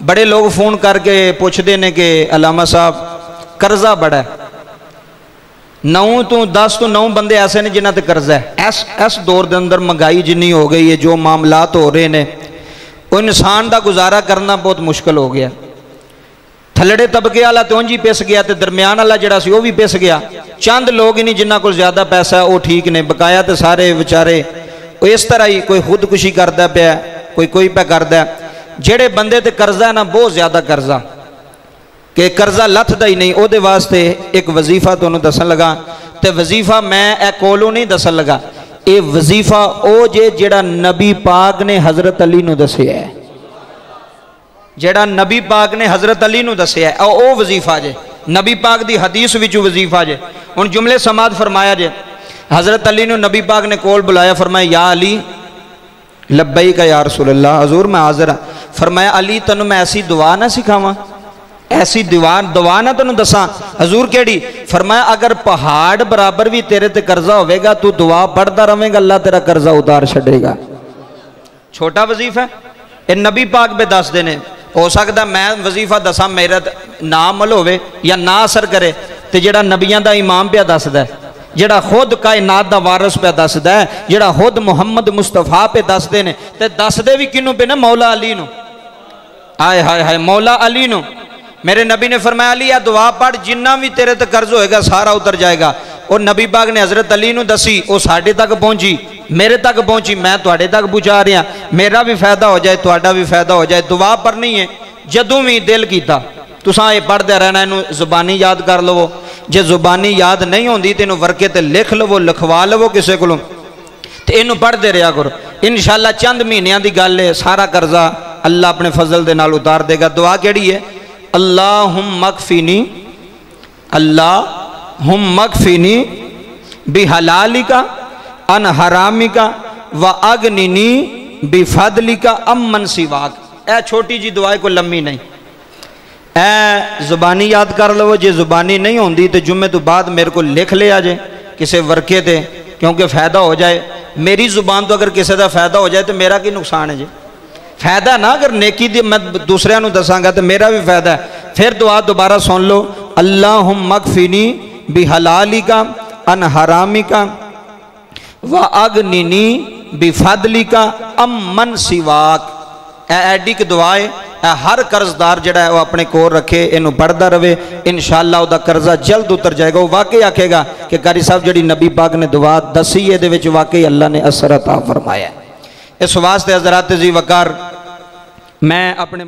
بڑے لوگ فون کر کے پوچھتے ہیں کہ علامہ صاحب قرضہ بڑا ہے، 10 تو 9 بندے ایسے نے جنہاں تے قرضہ ہے۔ اس دور دے اندر مہنگائی جنی ہو گئی ہے، جو معاملات ہو رہے ہیں، وہ انسان دا گزارا کرنا بہت مشکل ہو گیا۔ تھلڑے طبقے والا تو انجی پیس گیا، تے درمیان والا جڑا سی وہ بھی پیس گیا۔ چند لوگ ہی نہیں جنہاں کو زیادہ پیسہ ہے وہ ٹھیک نے، بقایا تے سارے بیچارے وہ اس طرح ہی کوئی خودکشی کردا پیا، کوئی پہ کردا ہے۔ جڑے بندے تے قرضہ ہے نا بہت زیادہ قرضہ کہ قرضہ لتھدا ہی نہیں، او دے واسطے ایک وظیفہ تانوں دسن لگا۔ تے وظیفہ میں اے کولوں نہیں دسن لگا، اے وظیفہ او جڑا نبی پاک نے حضرت علی نو دسیا ہے، جڑا نبی پاک نے حضرت علی نو دسیا ہے او وظیفہ جے، نبی پاک دی حدیث وچوں وظیفہ جے۔ ان جملے سماعت فرمایا جے، حضرت علی نو نبی پاک نے کول بلایا، فرمایا یا علی لبیک یا رسول اللہ، حضور میں حاضر ہاں۔ فرمایا علی تنوں میں ایسی دعا نہ سکھاواں، ایسی دعا نہ تنوں دساں؟ حضور کیڑی؟ فرمایا اگر پہاڑ برابر بھی تیرے تے قرضہ ہوئے گا تو دعا پڑھتا رہے گا، اللہ تیرا قرضہ اتار چھڑے گا۔ چھوٹا وظیفہ ہے، اے نبی پاک بے دس دینے۔ ہو سکتا میں وظیفہ دساں میرا نہ عمل ہوئے یا نہ اثر کرے، تے جڑا نبیاں دا امام پہ دس دے، جڑا خود کائنات دا وارث پہ دس دے، جڑا خود محمد مصطفیٰ پہ دس دے نے، تے دس دے بھی کنوں پہ نا؟ مولا علی نو۔ آئے ہائے ہائے، مولا علی نو۔ میرے نبی نے فرمایا علی یا دعا پڑھ، جنہ بھی تیرے تے قرض ہوئے گا سارا اتر جائے گا۔ اور نبی پاک نے حضرت علی نو دسی، وہ ساڑھے تک پہنچی، میرے تک پہنچی، میں توڑے تک پہنچا رہا، میرا بھی فائدہ ہو جائے، توڑا بھی فائدہ ہو جائے۔ دعا پڑھنی ہے جدوں بھی دل کیتا تساں یہ پڑھ دے رہنا، انہوں زبانی یاد کر لو، جے زبانی یاد نہیں ہوندی تے انہوں ورکے تے لکھ لو، لکھوا لو کسے کلوں، تے انہوں پڑھ دے رہا کرو۔ انشاءاللہ چند مہینیاں دی گل ہے، سارا قرضہ اللہ اپنے فضل دے نال اتار دے گا۔ دعا کیڑی ہے؟ اللہم اکفینی، اللہم اکفینی بحلالک عن حرامک واغننی بفضلک عمن سواک۔ اے چھوٹی جی دعائے کو لمبی نہیں، اے زبانی یاد کر لو، جے زبانی نہیں ہوندی تو جمعے تو بعد میرے کو لکھ لیا جائے کسے ورکے تے، کیونکہ فائدہ ہو جائے۔ میری زبان تو اگر کسے دا فائدہ ہو جائے تو میرا کی نقصان ہے جی؟ فائدہ نا، اگر نیکی دی میں دوسرے نو دساں گا تو میرا بھی فائدہ ہے۔ پھر دعا دوبارہ سن لو، اللہم اکفینی بحلالک عن حرامک واغننی بفضلک عمن سواک۔ اے ایڈی کی دعا ہے، اے ہر قرضدار جڑا ہے وہ اپنے کور رکھے، انہوں پڑھدا رہے، انشاءاللہ او دا قرضہ جلد اتر جائے گا۔ وہ واقعی آکھے گا کہ قاری صاحب جڑی نبی پاک نے دعا دسی ہے دے وچ واقعی اللہ نے اثر عطا فرمایا ہے۔ اس واسطے حضرات ذی وقار میں اپنے